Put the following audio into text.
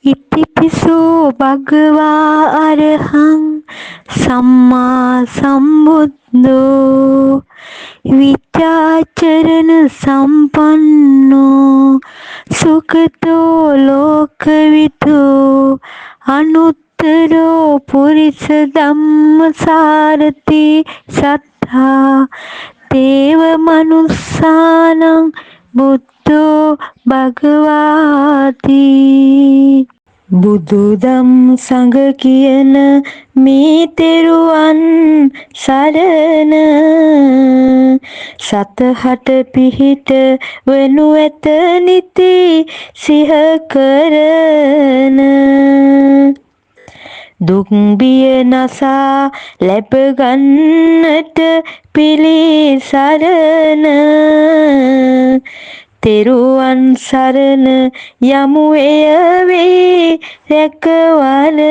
ඉතිපිසෝ භගවා අරහං සම්මා සම්බුද්ධෝ විචාචරණ සම්පන්නෝ සුඛතෝ ලෝකවිදෝ අනුත්තරෝ පුරිස ධම්මසාරති සත්තා දේව මනුස්සානං බුද්ධෝ භගවාති. බුදු දම් සංඝ කියන මේ තෙරුවන් සරණ සතහට පිහිට වනු ඇත නිති සිහ කරන දුක් බිය නසා ලැබ ගන්නට පිළිසරණ තෙරුවන් සරණ යමු එය වේ රැකවලන